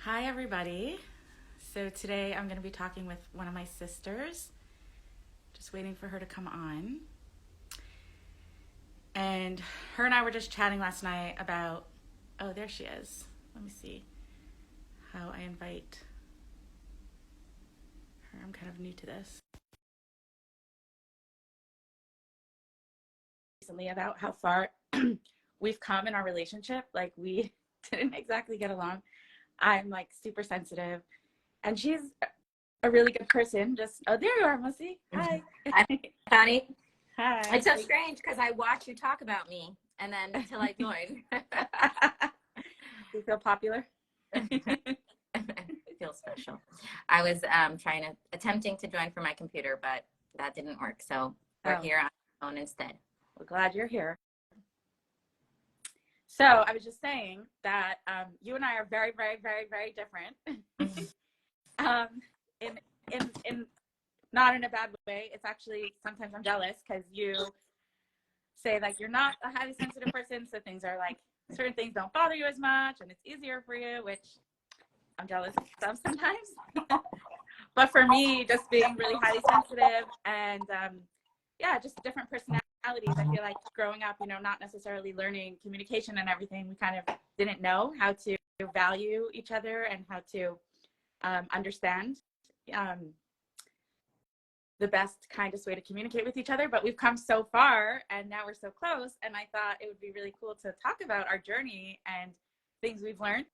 Hi, everybody. So today I'm going to be talking with one of my sisters, just waiting for her to come on. And her and I were just chatting last night about, oh, there she is. Let me see how I invite her. I'm kind of new to this. Recently, about how far we've come in our relationship. Like, we didn't exactly get along. I'm like super sensitive, and she's a really good person. Just, oh, there you are, Mussi. Hi. Hi, Chanie. Hi. It's so strange because I watch you talk about me and then until I join. Do you feel popular? It feels special. I was attempting to join from my computer, but that didn't work. So we're here on the phone instead. We're glad you're here. So I was just saying that you and I are very, very, very, very different. in not in a bad way. It's actually sometimes I'm jealous because you say like you're not a highly sensitive person, so things are like certain things don't bother you as much, and it's easier for you, which I'm jealous of sometimes. But for me, just being really highly sensitive and just different personalities. I feel like growing up, not necessarily learning communication and everything, we kind of didn't know how to value each other and how to understand the best, kindest way to communicate with each other. But we've come so far and now we're so close. And I thought it would be really cool to talk about our journey and things we've learned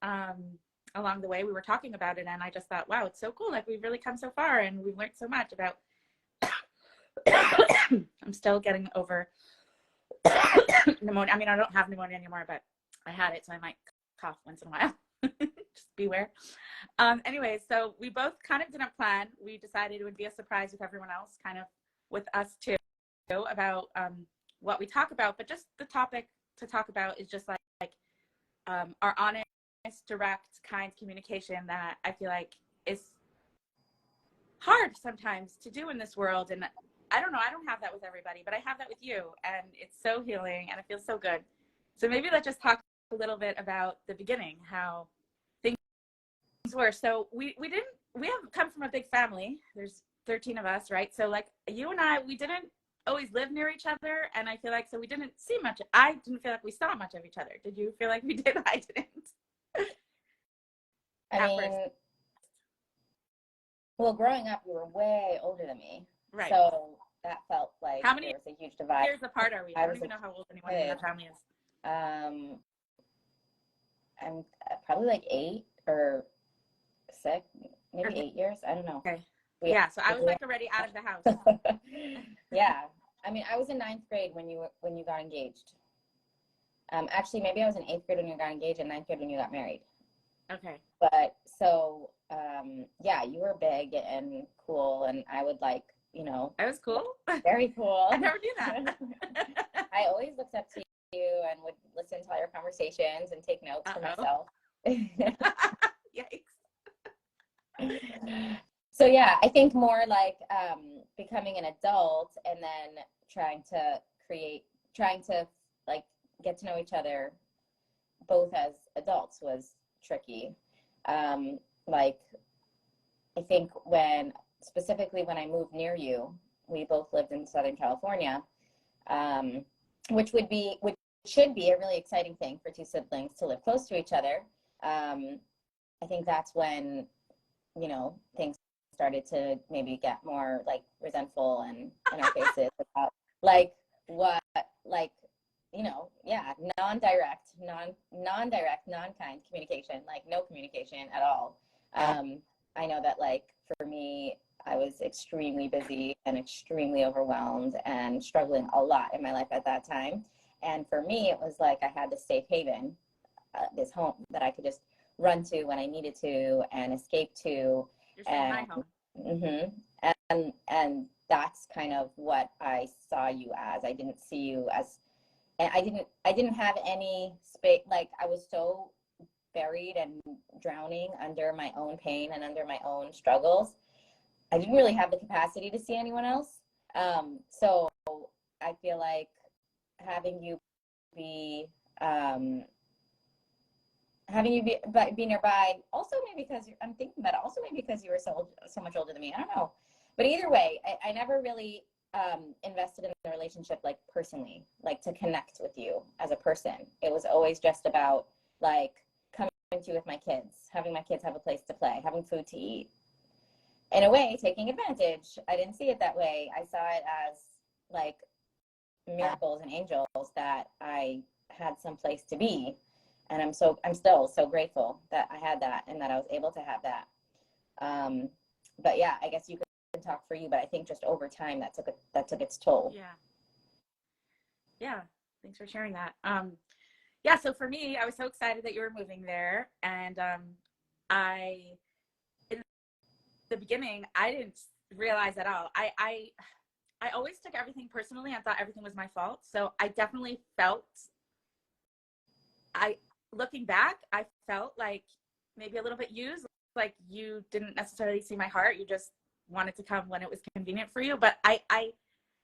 along the way. We were talking about it and I just thought, wow, it's so cool. Like we've really come so far and we've learned so much about I'm still getting over pneumonia. I mean, I don't have pneumonia anymore, but I had it, so I might cough once in a while. Just beware. Anyway, so we both kind of didn't plan. We decided it would be a surprise with everyone else, kind of with us too, about what we talk about. But just the topic to talk about is just like our honest, direct, kind communication that I feel like is hard sometimes to do in this world. And I don't know, I don't have that with everybody, but I have that with you, and it's so healing and it feels so good. So maybe let's just talk a little bit about the beginning, how things were. So we have come from a big family. There's 13 of us, right? So like you and I, we didn't always live near each other, and I feel like so we didn't see much. I didn't feel like we saw much of each other. Did you feel like we did? I didn't. I mean, well, growing up, you were way older than me. Right. So that felt like how many there was a huge divide. years apart are we? I don't even know how old anyone in our family is. I'm probably like 8 or 6, maybe 8 years. I don't know. Okay. Yeah, so I was like already out of the house. Yeah. I mean, I was in 9th grade when you got engaged. Actually, maybe I was in 8th grade when you got engaged and 9th grade when you got married. Okay. But so, yeah, you were big and cool, and I would like, I was cool. Very cool. I never knew that. I always looked up to you and would listen to all your conversations and take notes for myself. Yikes. So yeah, I think more like becoming an adult and then trying to like get to know each other both as adults was tricky. Like I think specifically when I moved near you, we both lived in Southern California, which should be a really exciting thing for two siblings to live close to each other. I think that's when, things started to maybe get more like resentful and in our faces about like what, like, non-direct, non-kind communication, like no communication at all. I know that like for me, I was extremely busy and extremely overwhelmed and struggling a lot in my life at that time. And for me, it was like I had this safe haven, this home that I could just run to when I needed to and escape to. You're saying my home. Mm-hmm. And that's kind of what I saw you as. I didn't see you as, and I didn't have any space. Like I was so buried and drowning under my own pain and under my own struggles. I didn't really have the capacity to see anyone else. So I feel like having you be having you be nearby. Also, maybe because I'm thinking about it. Also, maybe because you were so much older than me. I don't know. But either way, I never really invested in the relationship, like personally, like to connect with you as a person. It was always just about like coming to you with my kids, having my kids have a place to play, having food to eat. In a way, taking advantage. I didn't see it that way. I saw it as like miracles and angels that I had some place to be. And I'm still so grateful that I had that and that I was able to have that. But yeah, I guess you could talk for you, but I think just over time that took its toll. Yeah. Yeah. Thanks for sharing that. Yeah. So for me, I was so excited that you were moving there. And in the beginning, I didn't realize at all. I always took everything personally. I thought everything was my fault. So I definitely felt, looking back, I felt like maybe a little bit used, like you didn't necessarily see my heart. You just wanted to come when it was convenient for you. But I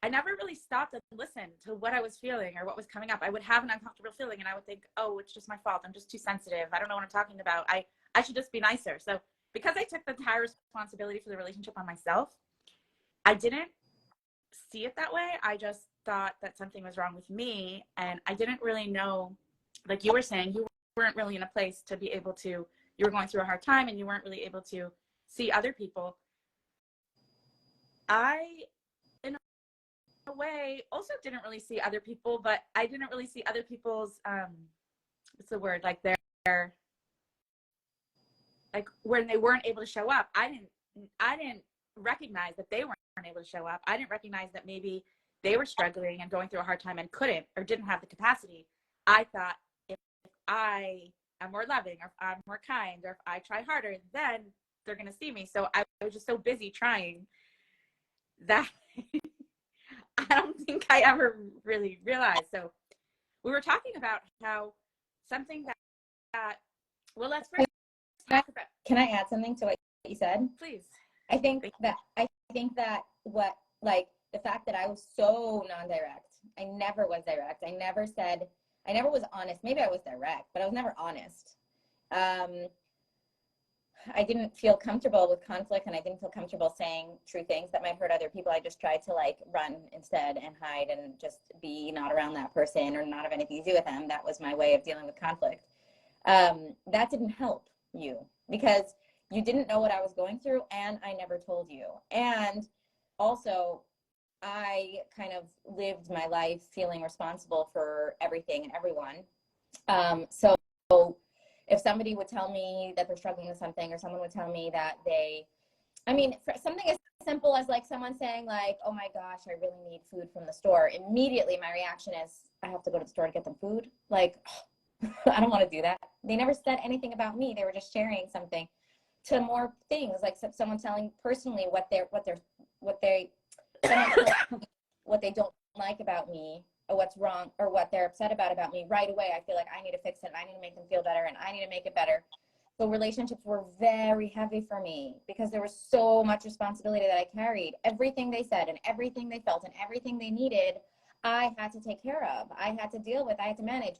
never really stopped and listened to what I was feeling or what was coming up. I would have an uncomfortable feeling and I would think, oh, it's just my fault. I'm just too sensitive. I don't know what I'm talking about. I should just be nicer. So because I took the entire responsibility for the relationship on myself, I didn't see it that way. I just thought that something was wrong with me. And I didn't really know, like you were saying, you weren't really in a place to be able to, you were going through a hard time and you weren't really able to see other people. I, in a way, also didn't really see other people, but I didn't really see other people's, what's the word, like their, like when they weren't able to show up, I didn't recognize that they weren't able to show up. I didn't recognize that maybe they were struggling and going through a hard time and couldn't or didn't have the capacity. I thought if I am more loving or if I'm more kind or if I try harder, then they're going to see me. So I was just so busy trying that I don't think I ever really realized. So we were talking about how something that well, let's first talk about. Can I add something to what you said? Please. I think that what, like, the fact that I was so non-direct, I never was direct. I never was honest. Maybe I was direct, but I was never honest. I didn't feel comfortable with conflict and I didn't feel comfortable saying true things that might hurt other people. I just tried to like run instead and hide and just be not around that person or not have anything to do with them. That was my way of dealing with conflict. That didn't help you because you didn't know what I was going through and I never told you. And also I kind of lived my life feeling responsible for everything and everyone. So if somebody would tell me that they're struggling with something or someone would tell me that for something as simple as like someone saying like, oh my gosh, I really need food from the store. Immediately my reaction is I have to go to the store to get them food. Like, I don't want to do that. They never said anything about me. They were just sharing something to more things, like someone telling personally what they don't like about me or what's wrong or what they're upset about me. Right away I feel like I need to fix it and I need to make them feel better and I need to make it better. So relationships were very heavy for me because there was so much responsibility that I carried. Everything they said and everything they felt and everything they needed, I had to take care of. I had to deal with. I had to manage.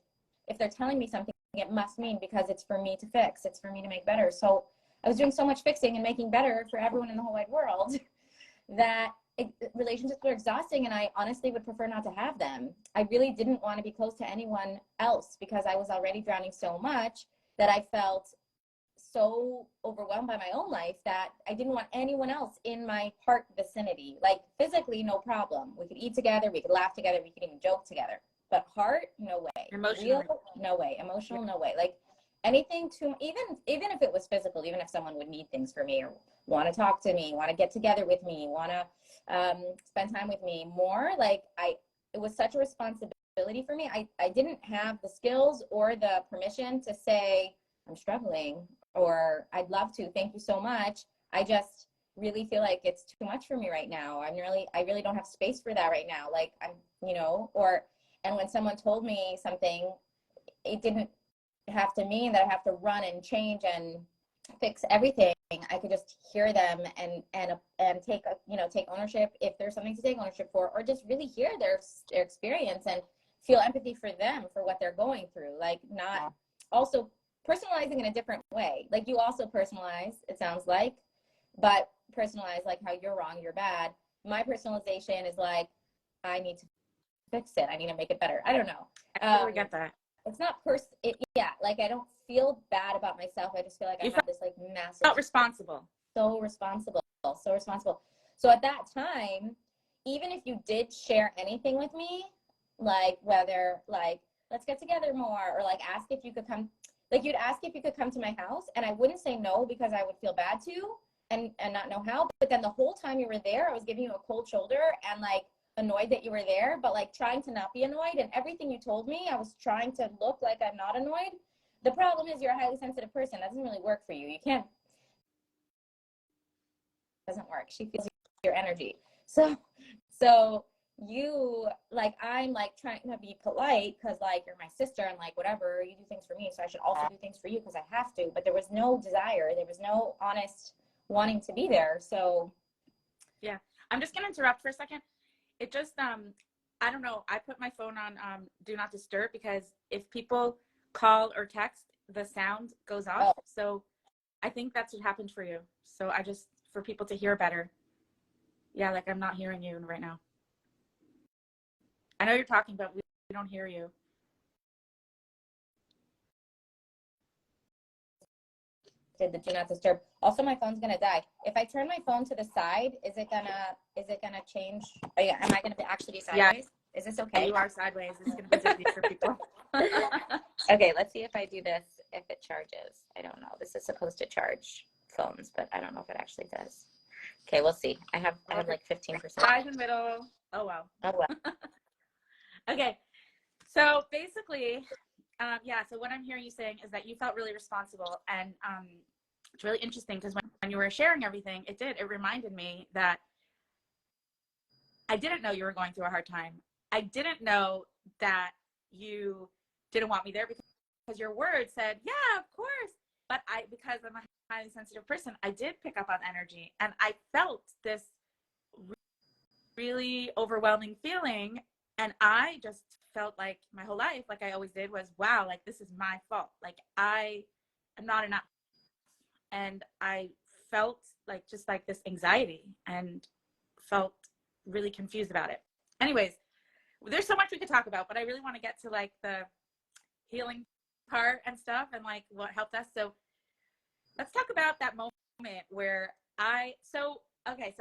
If they're telling me something, it must mean because it's for me to fix. It's for me to make better. So I was doing so much fixing and making better for everyone in the whole wide world that relationships were exhausting, and I honestly would prefer not to have them. I really didn't want to be close to anyone else because I was already drowning so much that I felt so overwhelmed by my own life that I didn't want anyone else in my heart vicinity. Like physically, no problem. We could eat together, we could laugh together, we could even joke together. But heart, no way. Emotional, no way. Emotional, no way. Like anything to even if it was physical, even if someone would need things for me or want to talk to me, want to get together with me, want to spend time with me more, like it was such a responsibility for me. I didn't have the skills or the permission to say I'm struggling or I'd love to, thank you so much. I just really feel like it's too much for me right now. I really don't have space for that right now. Like and when someone told me something, it didn't have to mean that I have to run and change and fix everything. I could just hear them and take ownership if there's something to take ownership for, or just really hear their experience and feel empathy for them for what they're going through. Like not also personalizing in a different way. Like you also personalize, it sounds like, but personalize like how you're wrong, you're bad. My personalization is like, I need to fix it. I need to make it better. I don't know. I totally get that. It's not yeah, like I don't feel bad about myself. I just feel like I have this like massive, felt responsible. So responsible. So at that time, even if you did share anything with me, like whether like, let's get together more, or like ask if you could come, like you'd ask if you could come to my house, and I wouldn't say no because I would feel bad to and not know how. But then the whole time you were there, I was giving you a cold shoulder and like annoyed that you were there, but like trying to not be annoyed. And everything you told me, I was trying to look like I'm not annoyed. The problem is you're a highly sensitive person. That doesn't really work for you. You can't, doesn't work. She feels your energy. So you like, I'm like trying to be polite because like you're my sister and like whatever, you do things for me, so I should also do things for you because I have to. But there was no desire, there was no honest wanting to be there. So yeah, I'm just gonna interrupt for a second. It just I don't know, I put my phone on do not disturb because if people call or text, the sound goes off. Oh. So I think that's what happened for you. So I just, for people to hear better. Yeah, like I'm not hearing you right now. I know you're talking, but we don't hear you. Did the do not disturb. Also, my phone's gonna die. If I turn my phone to the side, is it gonna change? Oh, yeah, am I gonna actually be sideways? Yeah. Is this okay? Yeah, you are sideways. This is gonna be dizzy for people. Okay, let's see if I do this, if it charges. I don't know. This is supposed to charge phones, but I don't know if it actually does. Okay, we'll see. I have like 15%. High in the middle. Oh wow. Oh well. Okay, so basically, yeah, so what I'm hearing you saying is that you felt really responsible, and it's really interesting because when you were sharing everything, it reminded me that I didn't know you were going through a hard time. I didn't know that you didn't want me there because your words said, yeah, of course. But because I'm a highly sensitive person, I did pick up on energy, and I felt this really overwhelming feeling. And I just felt like my whole life, like I always did, was, wow, like this is my fault. Like I am not enough. And I felt like just like this anxiety and felt really confused about it. Anyways, there's so much we could talk about, but I really want to get to like the healing part and stuff and like what helped us. So let's talk about that moment where so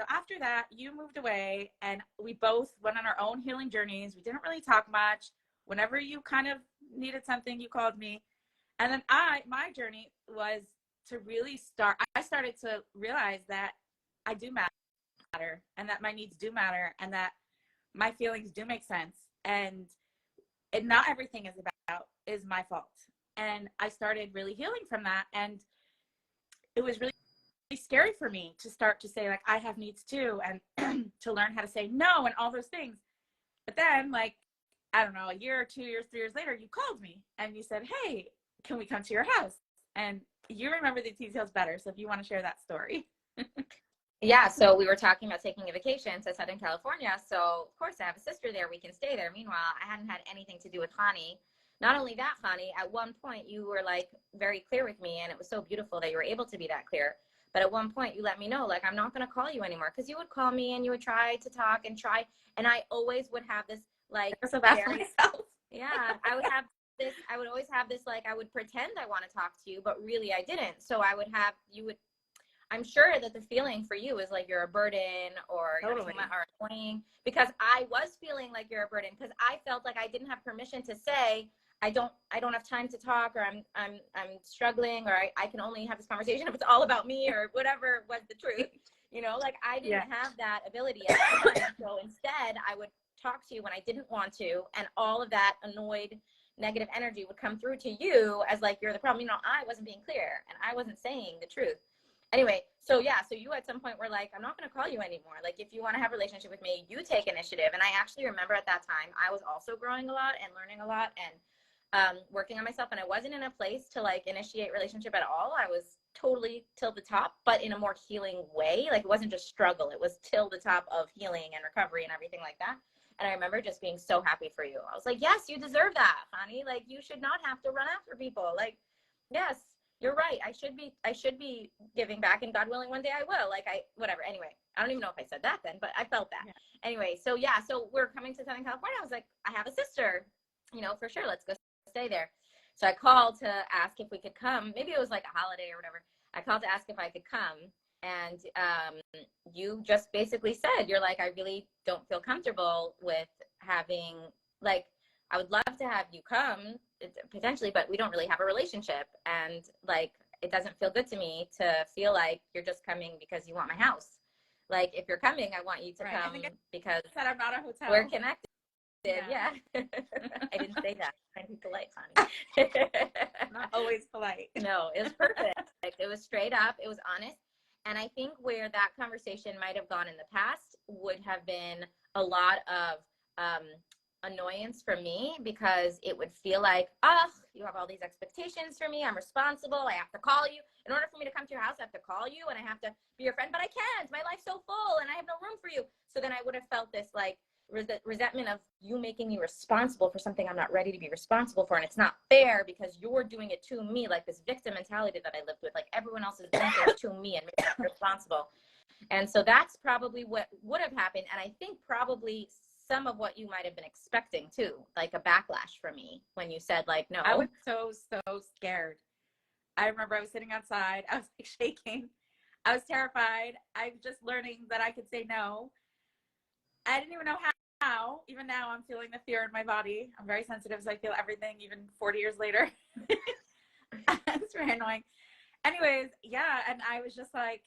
after that, you moved away and we both went on our own healing journeys. We didn't really talk much. Whenever you kind of needed something, you called me. And then my journey was to really I started to realize that I do matter and that my needs do matter and that my feelings do make sense. And not everything is my fault. And I started really healing from that. And it was really scary for me to start to say like I have needs too, and to learn how to say no and all those things. But then like, I don't know, a year or 2 years, 3 years later, you called me and you said, hey, can we come to your house? And you remember the details better, so if you want to share that story. Yeah, so we were talking about taking a vacation to Southern California. So of course I have a sister there, we can stay there. Meanwhile, I hadn't had anything to do with Chanie. Not only that, Chanie, at one point you were like very clear with me, and it was so beautiful that you were able to be that clear. But at one point you let me know, like, I'm not going to call you anymore, because you would call me and you would try to talk and I always would have this like, so bad for myself. Yeah, I would always have this, like, I would pretend I want to talk to you, but really I didn't. So I'm sure that the feeling for you is like you're a burden or totally. You're annoying, because I was feeling like you're a burden, because I felt like I didn't have permission to say, I don't have time to talk, or I'm struggling, or I can only have this conversation if it's all about me, or whatever was the truth. You know, like I didn't have that ability at the time. So instead I would talk to you when I didn't want to, and all of that annoyed negative energy would come through to you as like you're the problem. You know, I wasn't being clear and I wasn't saying the truth. Anyway, so yeah, so you at some point were like, I'm not going to call you anymore. Like, if you want to have a relationship with me, you take initiative. And I actually remember at that time, I was also growing a lot and learning a lot and working on myself. And I wasn't in a place to like initiate relationship at all. I was totally till the top, but in a more healing way. Like, it wasn't just struggle. It was till the top of healing and recovery and everything like that. And I remember just being so happy for you. I was like, yes, you deserve that, honey. Like, you should not have to run after people. Like, yes, you're right. I should be giving back, and God willing, one day I will. Like, whatever. Anyway, I don't even know if I said that then, but I felt that. Yeah. Anyway, so yeah, so we're coming to Southern California. I was like, I have a sister, for sure. Let's go stay there. So I called to ask if we could come. Maybe it was like a holiday or whatever. I called to ask if I could come. And you just basically said, you're like, I really don't feel comfortable with having, like, I would love to have you come potentially, but we don't really have a relationship. And like, it doesn't feel good to me to feel like you're just coming because you want my house. Like, if you're coming, I want you to come because said I'm not a hotel. We're connected. Yeah. I didn't say that. I'm trying to be polite, honey. Not always polite. No, it was perfect. It was straight up. It was honest. And I think where that conversation might have gone in the past would have been a lot of annoyance for me, because it would feel like, oh, you have all these expectations for me. I'm responsible. I have to call you. In order for me to come to your house, I have to call you and I have to be your friend, but I can't. My life's so full and I have no room for you. So then I would have felt this like resentment of you making me responsible for something I'm not ready to be responsible for. And it's not fair because you're doing it to me, like this victim mentality that I lived with, like everyone else is doing things to me and making me responsible. And so that's probably what would have happened. And I think probably some of what you might have been expecting too, like a backlash from me when you said like, no. I was so scared. I remember I was sitting outside. I was like shaking. I was terrified. I was just learning that I could say no. I didn't even know how. Even now, I'm feeling the fear in my body. I'm very sensitive, so I feel everything, even 40 years later. It's very annoying. Anyways, yeah, and I was just like,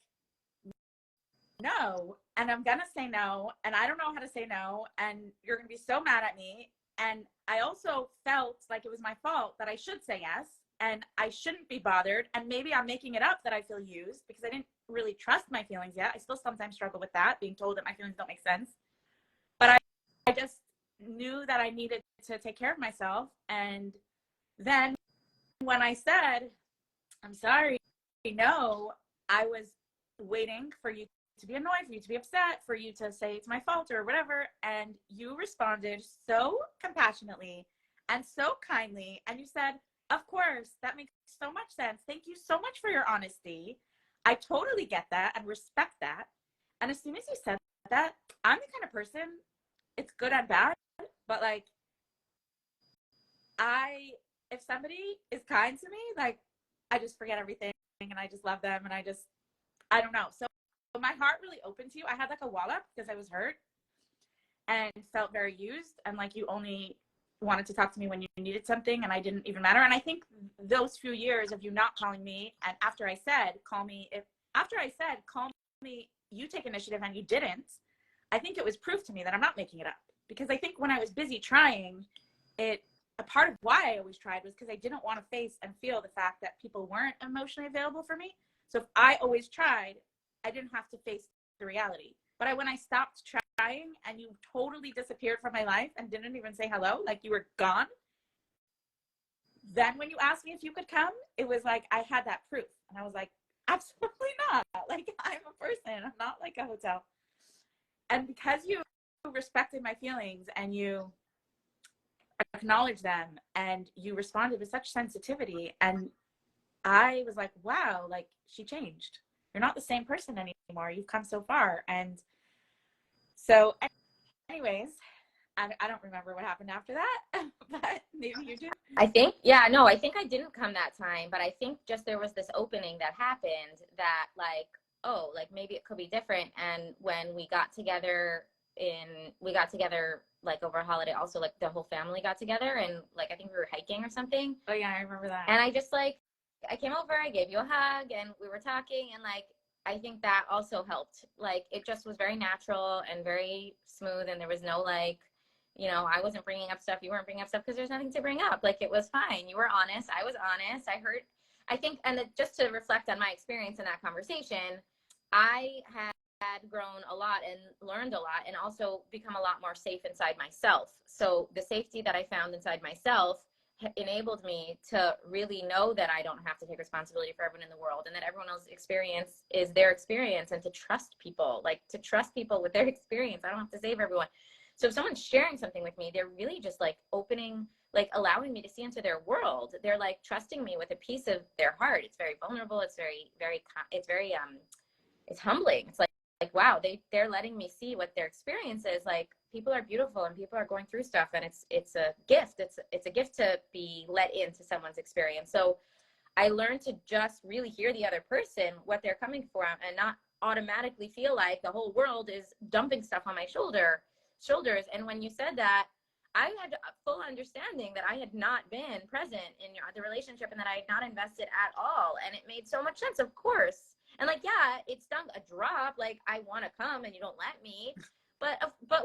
no, and I'm gonna say no, and I don't know how to say no, and you're gonna be so mad at me. And I also felt like it was my fault that I should say yes, and I shouldn't be bothered. And maybe I'm making it up that I feel used because I didn't really trust my feelings yet. I still sometimes struggle with that, being told that my feelings don't make sense. But I just knew that I needed to take care of myself. And then when I said, I'm sorry, no, I was waiting for you to be annoyed, for you to be upset, for you to say it's my fault or whatever. And you responded so compassionately and so kindly. And you said, of course, that makes so much sense. Thank you so much for your honesty. I totally get that and respect that. And as soon as you said that, I'm the kind of person, it's good and bad, but like, if somebody is kind to me, like, I just forget everything and I just love them. And I don't know. So my heart really opened to you. I had like a wall up because I was hurt and felt very used. And like, you only wanted to talk to me when you needed something and I didn't even matter. And I think those few years of you not calling me, and after I said, call me, you take initiative, and you didn't, I think it was proof to me that I'm not making it up. Because I think when I was busy trying it, a part of why I always tried was because I didn't want to face and feel the fact that people weren't emotionally available for me. So if I always tried, I didn't have to face the reality. But when I stopped trying and you totally disappeared from my life and didn't even say hello, like you were gone, then when you asked me if you could come, it was like I had that proof. And I was like, absolutely not. Like, I'm a person. I'm not like a hotel. And because you respected my feelings and you acknowledged them and you responded with such sensitivity, and I was like, wow, like, she changed. You're not the same person anymore. You've come so far. And so anyways, I don't remember what happened after that, but maybe you do. I think I didn't come that time, but I think just there was this opening that happened that like, oh, like maybe it could be different. And when we got together like over a holiday, also like the whole family got together and like, I think we were hiking or something. Oh yeah, I remember that. And I just like, I came over, I gave you a hug and we were talking, and like, I think that also helped. Like, it just was very natural and very smooth. And there was no like, I wasn't bringing up stuff. You weren't bringing up stuff because there's nothing to bring up. Like, it was fine. You were honest. I was honest. I think, and just to reflect on my experience in that conversation, I had grown a lot and learned a lot and also become a lot more safe inside myself. So the safety that I found inside myself enabled me to really know that I don't have to take responsibility for everyone in the world, and that everyone else's experience is their experience, and to trust people with their experience. I don't have to save everyone. So if someone's sharing something with me, they're really just like opening, like allowing me to see into their world. They're like trusting me with a piece of their heart. It's very vulnerable. It's it's humbling. It's like, wow, they're letting me see what their experience is. Like, people are beautiful and people are going through stuff, and it's a gift. It's a gift to be let into someone's experience. So I learned to just really hear the other person, what they're coming from, and not automatically feel like the whole world is dumping stuff on my shoulders. And when you said that, I had a full understanding that I had not been present in the relationship, and that I had not invested at all. And it made so much sense, of course. And like, yeah, it stung a drop. Like, I want to come and you don't let me. But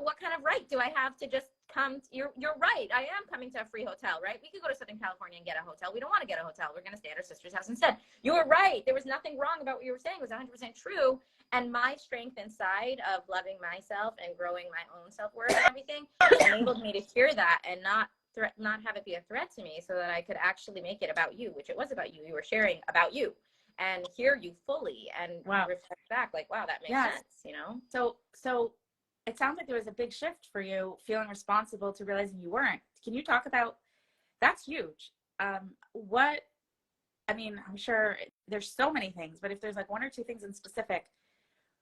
what kind of right do I have to just come? You're right. I am coming to a free hotel, right? We could go to Southern California and get a hotel. We don't want to get a hotel. We're going to stay at our sister's house instead. You were right. There was nothing wrong about what you were saying. It was 100% true. And my strength inside of loving myself and growing my own self-worth and everything enabled me to hear that and not have it be a threat to me, so that I could actually make it about you, which it was about you. You were sharing about you, and hear you fully and reflect back like, wow, that makes sense, you know? So it sounds like there was a big shift for you, feeling responsible to realizing you weren't. Can you talk about, that's huge. I'm sure there's so many things, but if there's like one or two things in specific,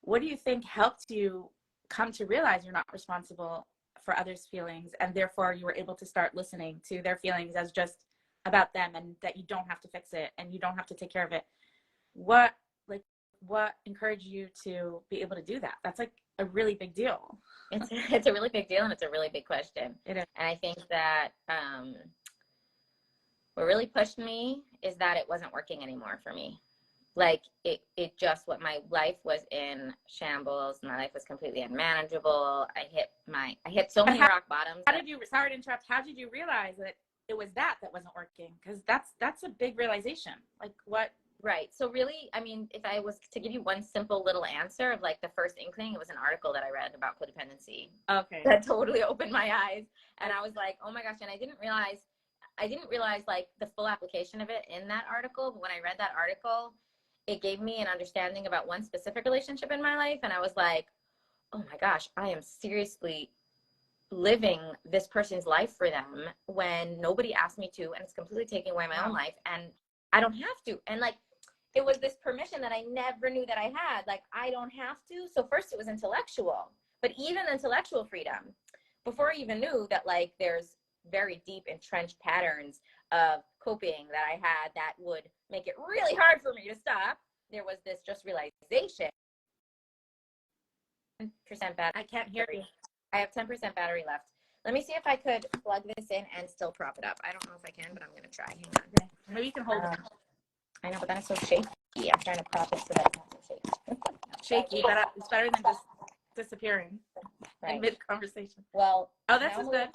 what do you think helped you come to realize you're not responsible for others' feelings, and therefore you were able to start listening to their feelings as just about them, and that you don't have to fix it and you don't have to take care of it? What encouraged you to be able to do that? That's like a really big deal. It's a really big deal, and it's a really big question. It is. And I think that what really pushed me is that it wasn't working anymore for me. Like, it just, what my life was in shambles. My life was completely unmanageable. I hit so many rock bottoms. Sorry to interrupt. How did you realize that it was that wasn't working? Because that's a big realization. Like, what? Right. So really, I mean, if I was to give you one simple little answer of like the first inkling, it was an article that I read about codependency. Okay. That totally opened my eyes. And I was like, oh my gosh. And I didn't realize like the full application of it in that article. But when I read that article, it gave me an understanding about one specific relationship in my life. And I was like, oh my gosh, I am seriously living this person's life for them when nobody asked me to, and it's completely taking away my own life, and I don't have to. And like, it was this permission that I never knew that I had. Like, I don't have to. So first it was intellectual, but even intellectual freedom, before I even knew that like there's very deep entrenched patterns of coping that I had that would make it really hard for me to stop, there was this just realization. 10% battery. I can't hear you. I have 10% battery left. Let me see if I could plug this in and still prop it up. I don't know if I can, but I'm going to try. Hang on. Okay. Maybe you can hold it. I know, but then it's so shaky. I'm trying to prop it so that it's not so shaky. Shaky, but it's better than just disappearing in mid-conversation. Well, this is good.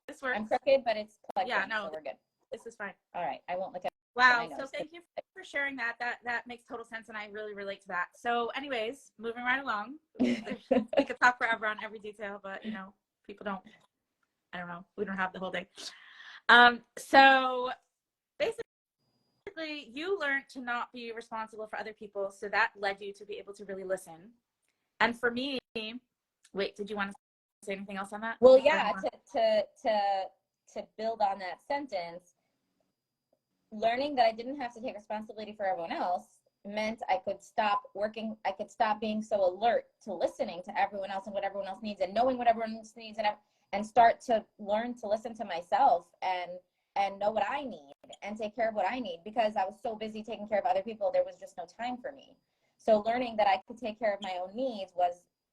This works. I'm crooked, but it's plugged in, no, so we're good. This is fine. All right. I won't look at Wow. So thank you for sharing that. That makes total sense, and I really relate to that. So anyways, moving right along. We could talk forever on every detail, but you know, people don't, I don't know, we don't have the whole day. So basically you learned to not be responsible for other people, so that led you to be able to really listen. And for me, wait, did you want to say anything else on that? Well, yeah, to build on that sentence, learning that I didn't have to take responsibility for everyone else meant I could stop being so alert to listening to everyone else and what everyone else needs, and knowing what everyone else needs, and start to learn to listen to myself and know what I need and take care of what I need, because I was so busy taking care of other people, there was just no time for me. So learning that I could take care of my own needs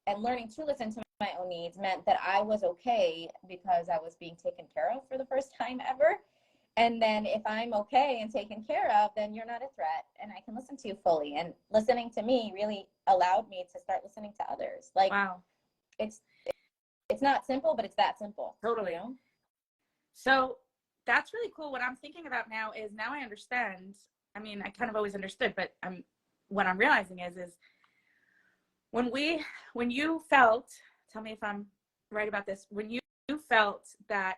and learning to listen to my own needs meant that I was okay because I was being taken care of for the first time ever. And then if I'm okay and taken care of, then you're not a threat, and I can listen to you fully. And listening to me really allowed me to start listening to others. Like, wow. It's not simple, but it's that simple. Totally. You know? So that's really cool. What I'm thinking about now is, now I understand. I mean, I kind of always understood, but what I'm realizing is when you felt, tell me if I'm right about this, when you felt that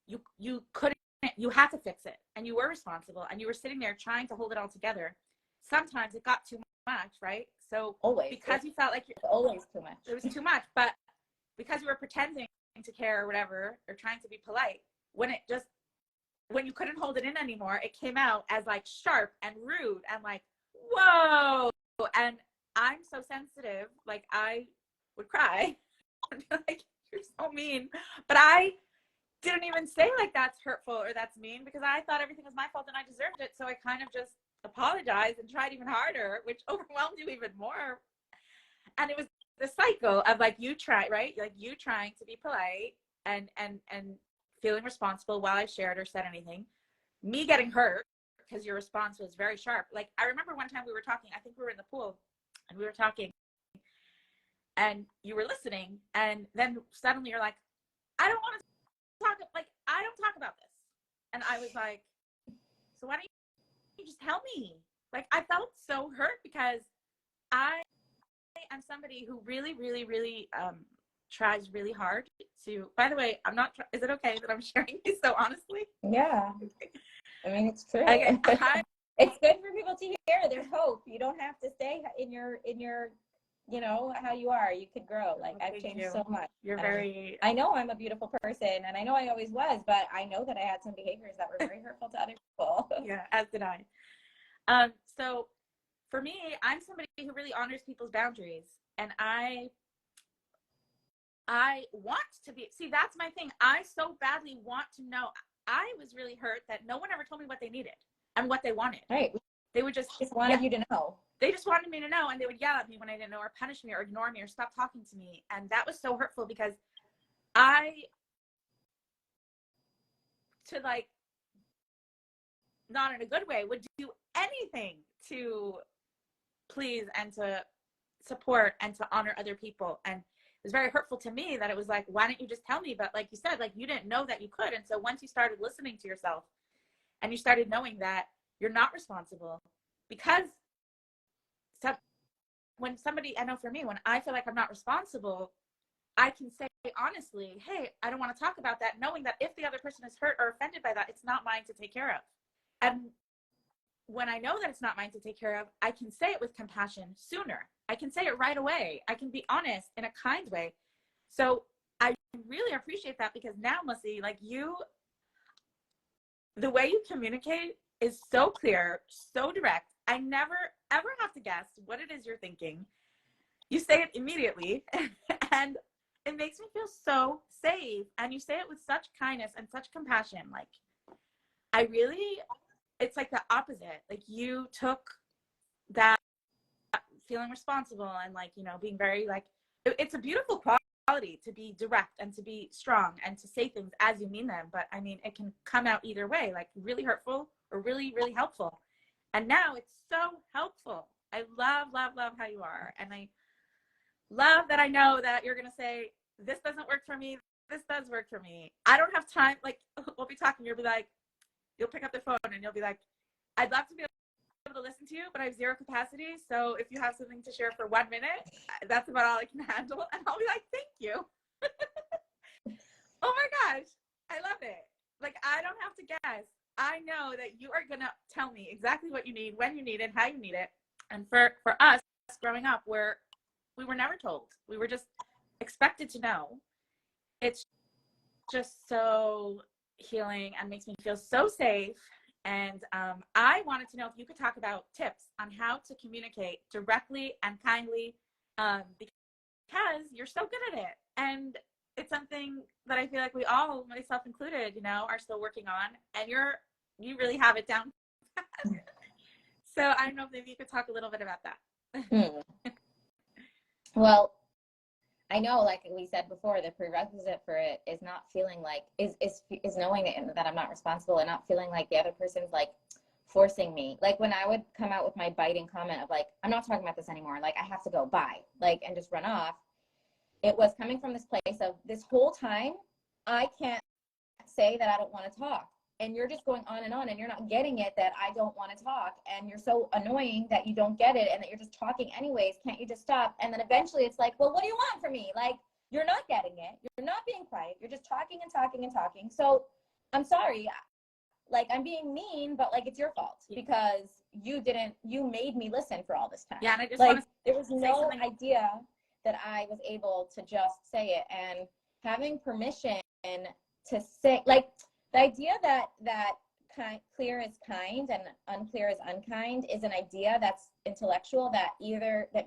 you couldn't, you had to fix it, and you were responsible, and you were sitting there trying to hold it all together, sometimes it got too much, right? So always, because you felt like always too much. It was too much, but because you were pretending to care or whatever, or trying to be polite, when you couldn't hold it in anymore, it came out as like sharp and rude and like, whoa. And I'm so sensitive, like I would cry. Like, you're so mean. But I didn't even say like that's hurtful or that's mean, because I thought everything was my fault and I deserved it. So I kind of just apologized and tried even harder, which overwhelmed you even more. And it was the cycle of like you try, right? Like you trying to be polite and feeling responsible while I shared or said anything, me getting hurt because your response was very sharp. Like I remember one time we were talking, I think we were in the pool and we were talking and you were listening, and then suddenly you're like, I don't want to talk, like I don't talk about this. And I was like, so why don't you just tell me? Like I felt so hurt because I am somebody who really, really, really tries really hard to, by the way, I'm not, is it okay that I'm sharing this so honestly? Yeah. I mean, it's true. Okay, it's good for people to hear. There's hope. You don't have to stay in your, you know, how you are. You could grow. Like I've changed so much. You're very, I know I'm a beautiful person and I know I always was, but I know that I had some behaviors that were very hurtful to other people. Yeah, as did I. So for me, I'm somebody who really honors people's boundaries, and I want to be, see, that's my thing. I so badly want to know. I was really hurt that no one ever told me what they needed and what they wanted. Right. They would just wanted you to know. They just wanted me to know, and they would yell at me when I didn't know, or punish me, or ignore me, or stop talking to me. And that was so hurtful because like, not in a good way, would do anything to please and to support and to honor other people. And it was very hurtful to me that it was like, why didn't you just tell me? But like you said, like you didn't know that you could. And so once you started listening to yourself and you started knowing that you're not responsible, because when somebody, I know for me, when I feel like I'm not responsible, I can say honestly, hey, I don't want to talk about that, knowing that if the other person is hurt or offended by that, it's not mine to take care of. And when I know that it's not mine to take care of, I can say it with compassion sooner. I can say it right away. I can be honest in a kind way. So I really appreciate that, because now, Mussi, like you, the way you communicate is so clear, so direct. I never, ever have to guess what it is you're thinking. You say it immediately, and it makes me feel so safe. And you say it with such kindness and such compassion. Like, I really, it's like the opposite. Like you took that feeling responsible and like, you know, being very like, it's a beautiful quality to be direct and to be strong and to say things as you mean them. But I mean, it can come out either way, like really hurtful or really, really helpful. And now it's so helpful. I love, love, love how you are. And I love that I know that you're going to say, this doesn't work for me. This does work for me. I don't have time. Like we'll be talking. You'll be like, you'll pick up the phone and you'll be like, I'd love to be able to listen to you, but I have zero capacity. So if you have something to share for 1 minute, that's about all I can handle. And I'll be like, thank you. Oh my gosh. I love it. Like, I don't have to guess. I know that you are going to tell me exactly what you need, when you need it, how you need it. And for us growing up, we were never told. We were just expected to know. It's just so healing and makes me feel so safe. And I wanted to know if you could talk about tips on how to communicate directly and kindly, because you're so good at it. And it's something that I feel like we all, myself included, you know, are still working on. And you really have it down. So I don't know if maybe you could talk a little bit about that. Well, I know, like we said before, the prerequisite for it is not feeling like, is knowing that I'm not responsible and not feeling like the other person's like forcing me. Like when I would come out with my biting comment of like, I'm not talking about this anymore. Like I have to go, bye, like, and just run off. It was coming from this place of this whole time, I can't say that I don't want to talk. And you're just going on and you're not getting it that I don't want to talk. And you're so annoying that you don't get it and that you're just talking anyways. Can't you just stop? And then eventually it's like, well, what do you want from me? Like, you're not getting it. You're not being quiet. You're just talking and talking and talking. So I'm sorry. Like, I'm being mean, but like, it's your fault because you made me listen for all this time. Yeah. And I just like, there was no idea that I was able to just say it. And having permission to say, like, the idea that clear is kind and unclear is unkind is an idea that's intellectual, that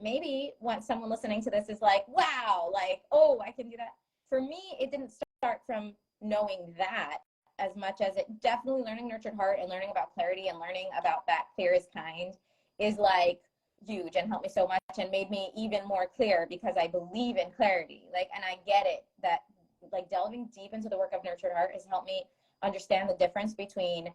maybe once someone listening to this is like, wow, like, oh, I can do that. For me, it didn't start from knowing that as much as it definitely learning nurtured heart and learning about clarity and learning about that clear is kind is like huge and helped me so much and made me even more clear, because I believe in clarity. Like, and I get it that like delving deep into the work of nurtured heart has helped me understand the difference between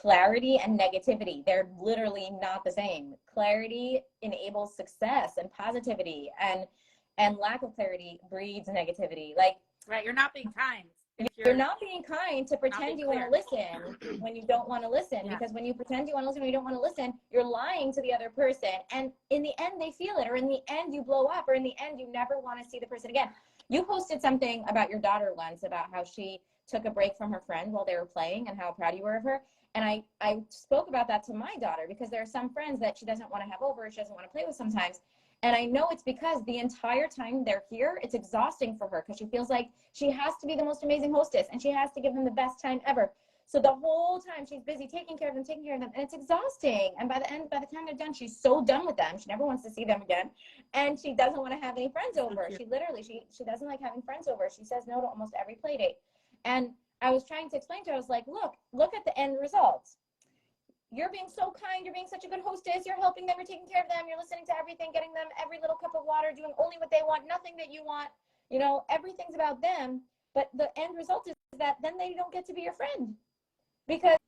clarity and negativity. They're literally not the same. Clarity enables success and positivity, and lack of clarity breeds negativity. Like, right, you're not being kind. You're not being kind to pretend you want to listen when you don't want to listen. Yeah. Because when you pretend you want to listen when you don't want to listen, you're lying to the other person. And in the end, they feel it, or in the end, you blow up, or in the end, you never want to see the person again. You posted something about your daughter once, about how she took a break from her friend while they were playing and how proud you were of her. And I spoke about that to my daughter, because there are some friends that she doesn't want to have over, she doesn't want to play with sometimes. And I know it's because the entire time they're here, it's exhausting for her, because she feels like she has to be the most amazing hostess and she has to give them the best time ever. So the whole time she's busy taking care of them, and it's exhausting. And by the time they're done, she's so done with them. She never wants to see them again. And she doesn't want to have any friends over. She literally, she doesn't like having friends over. She says no to almost every play date. And I was trying to explain to her, I was like, look at the end result. You're being so kind. You're being such a good hostess. You're helping them. You're taking care of them. You're listening to everything, getting them every little cup of water, doing only what they want, nothing that you want. You know, everything's about them. But the end result is that then they don't get to be your friend, because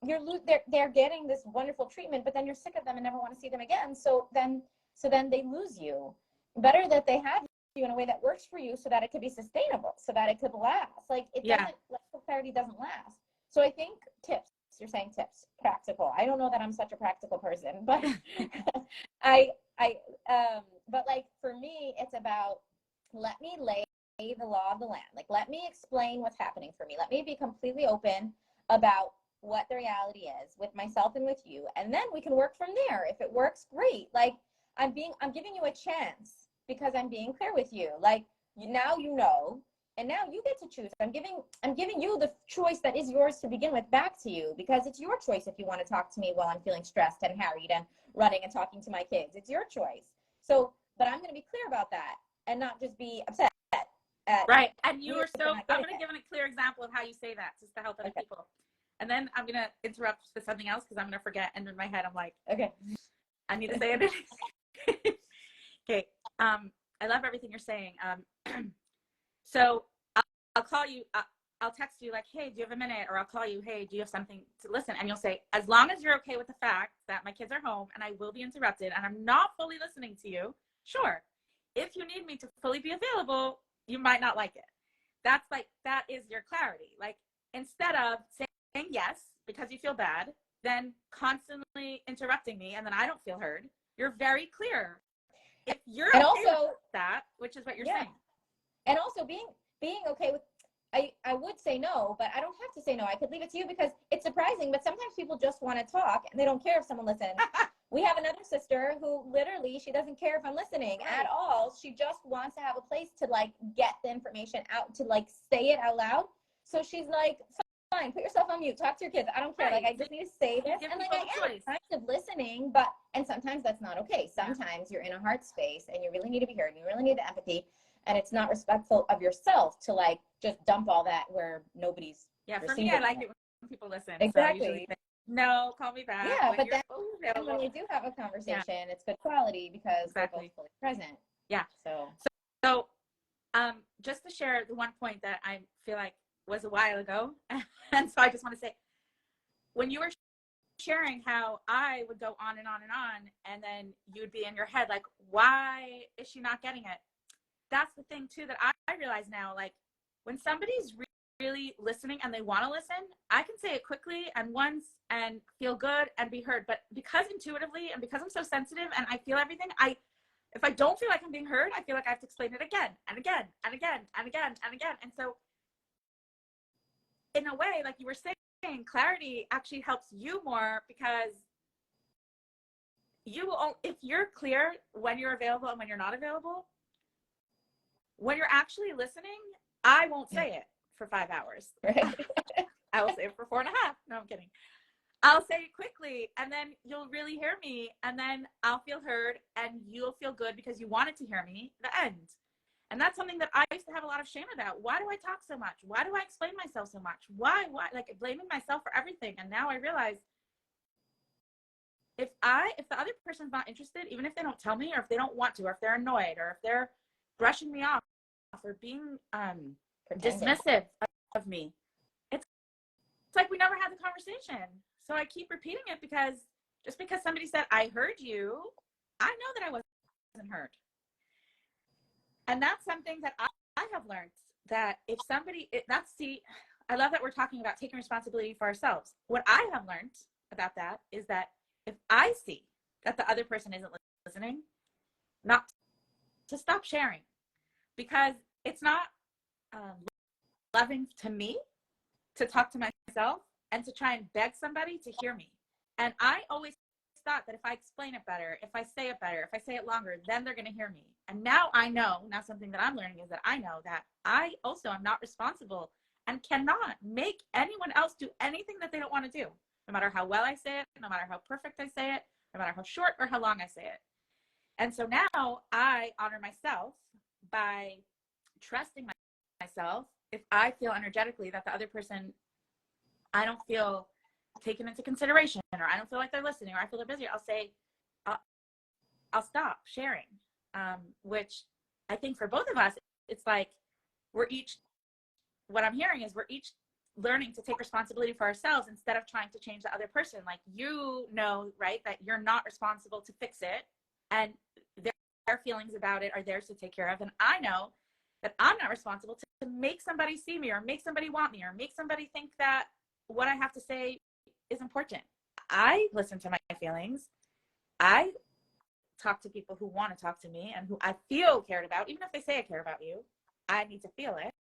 they're getting this wonderful treatment, but then you're sick of them and never want to see them again. So then they lose you. Better that they have you in a way that works for you, so that it could be sustainable, so that it could last. Like, it doesn't, clarity doesn't last. So I think tips. You're saying tips, practical. I don't know that I'm such a practical person, but but like for me, it's about, let me lay the law of the land. Like, let me explain what's happening for me. Let me be completely open about what the reality is with myself and with you. And then we can work from there. If it works, great. Like, I'm giving you a chance because I'm being clear with you. Like, now you know. And now you get to choose. I'm giving you the choice that is yours to begin with back to you, because it's your choice if you want to talk to me while I'm feeling stressed and harried and running and talking to my kids. It's your choice. So, but I'm going to be clear about that and not just be upset. Right. And you were so, I'm going to give a clear example of how you say that, just to help other people. And then I'm going to interrupt with something else, because I'm going to forget. And in my head, I'm like, okay, I need to say it. Okay. I love everything you're saying. So I'll call you, I'll text you like, hey, do you have a minute? Or I'll call you, hey, do you have something to listen? And you'll say, as long as you're okay with the fact that my kids are home and I will be interrupted and I'm not fully listening to you, sure. If you need me to fully be available, you might not like it. That's like, that is your clarity. Like, instead of saying yes because you feel bad, then constantly interrupting me and then I don't feel heard, you're very clear. If you're okay with that, which is what you're saying. And also being okay with, I would say no, but I don't have to say no. I could leave it to you, because it's surprising, but sometimes people just want to talk and they don't care if someone listens. We have another sister who literally, she doesn't care if I'm listening at all. She just wants to have a place to like get the information out, to like say it out loud. So she's like, fine, put yourself on mute, talk to your kids. I don't care. Like, I just need to say this. And like, I am kind of listening, and sometimes that's not okay. Sometimes you're in a heart space and you really need to be heard and you really need the empathy. And it's not respectful of yourself to like just dump all that where nobody's for me, I like it when people listen. Exactly. So say, no, call me back. Yeah, but then when we do have a conversation, it's good quality because we're both fully present. Yeah. So just to share the one point that I feel like was a while ago, and so I just want to say, when you were sharing how I would go on and on and on, and then you'd be in your head like, why is she not getting it? That's the thing too that I realize now, like, when somebody's really listening and they want to listen, I can say it quickly and once and feel good and be heard. But because intuitively and because I'm so sensitive and I feel everything, if I don't feel like I'm being heard, I feel like I have to explain it again and again and again and again and again. And so in a way, like you were saying, clarity actually helps you more, because if you're clear when you're available and when you're not available, when you're actually listening, I won't say it for 5 hours. Right. I will say it for 4.5. No, I'm kidding. I'll say it quickly, and then you'll really hear me, and then I'll feel heard, and you'll feel good because you wanted to hear me. The end. And that's something that I used to have a lot of shame about. Why do I talk so much? Why do I explain myself so much? Why? Like blaming myself for everything. And now I realize if the other person's not interested, even if they don't tell me, or if they don't want to, or if they're annoyed, or if they're brushing me off, or being dismissive of me, it's like we never had the conversation. So I keep repeating it because just because somebody said, I heard you, I know that I wasn't heard. And that's something that I have learned, that if somebody, I love that we're talking about taking responsibility for ourselves. What I have learned about that is that if I see that the other person isn't listening, not to stop sharing, because it's not loving to me to talk to myself and to try and beg somebody to hear me. And I always thought that if I explain it better, if I say it better, if I say it longer, then they're going to hear me. And now I know, now something that I'm learning is that I know that I also am not responsible and cannot make anyone else do anything that they don't want to do, no matter how well I say it, no matter how perfect I say it, no matter how short or how long I say it. And so now I honor myself by trusting myself. If I feel energetically that the other person, I don't feel taken into consideration, or I don't feel like they're listening, or I feel they're busy, I'll say, I'll stop sharing. Which I think for both of us, it's like what I'm hearing is we're each learning to take responsibility for ourselves instead of trying to change the other person. Like, you know, right, that you're not responsible to fix it, and their feelings about it are theirs to take care of. And I know that I'm not responsible to make somebody see me, or make somebody want me, or make somebody think that what I have to say is important. I listen to my feelings. I talk to people who want to talk to me and who I feel cared about. Even if they say I care about you, I need to feel it.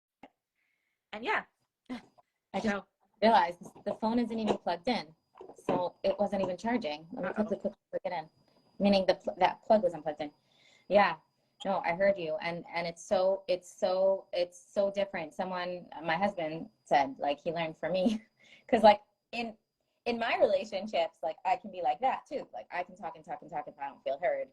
And yeah, I just realized the phone isn't even plugged in, so it wasn't even charging. Let me quickly plug it in, meaning that plug wasn't plugged in. Yeah, no, I heard you, and it's so different. My husband said, like, he learned from me, because like in my relationships, like, I can be like that too. Like, I can talk and talk and talk if I don't feel heard,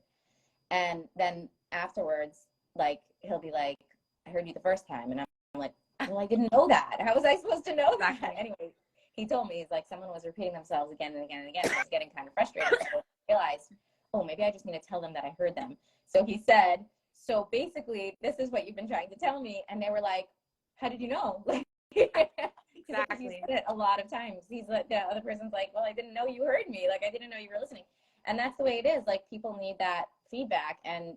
and then afterwards, like, he'll be like, I heard you the first time, and I'm like, well, I didn't know that. How was I supposed to know that? Anyway, he told me, he's like, someone was repeating themselves again and again and again. And I was getting kind of frustrated. So I realized, oh, maybe I just need to tell them that I heard them. So he said, so basically, this is what you've been trying to tell me. And they were like, how did you know? Like, exactly. He said it a lot of times. He's like, the other person's like, well, I didn't know you heard me. Like, I didn't know you were listening. And that's the way it is. Like, people need that feedback. And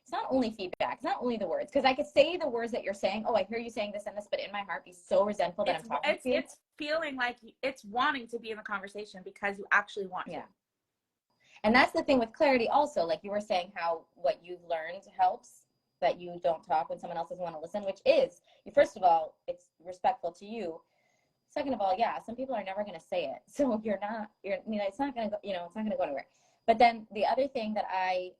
it's not only feedback, it's not only the words, because I could say the words that you're saying, oh, I hear you saying this and this, but in my heart be so resentful that I'm talking to you. It's feeling like it's wanting to be in the conversation because you actually want to. And that's the thing with clarity also, like you were saying, how what you've learned helps, that you don't talk when someone else doesn't want to listen, which is, first of all, it's respectful to you. Second of all, yeah, some people are never going to say it. So it's not going to go, it's not going to go anywhere. But then the other thing that I